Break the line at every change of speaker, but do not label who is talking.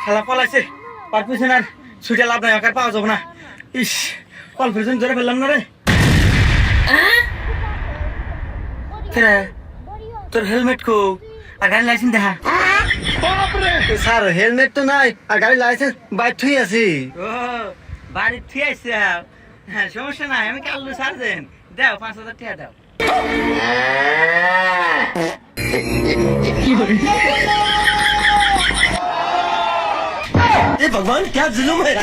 হালা পলাইছে পারপিছন আর ছুটে লাভ নাই ওকে পাওয়া যাবে না ইস কনফিউশন ধরে ফেললাম না রে কেরে তোর হেলমেট কো আর গাড়ি লাইসেন্স দেখা
স্যার হেলমেট তো নাই আর গাড়ির লাইসেন্স বাইর থুই আছি।
ও বাড়ি ঠিক আছে হ্যাঁ সমস্যা নাই আমি কাল্লু সার্জেন দাও 5,000 টাকা দাও
ए भगवान क्या जुलूम है।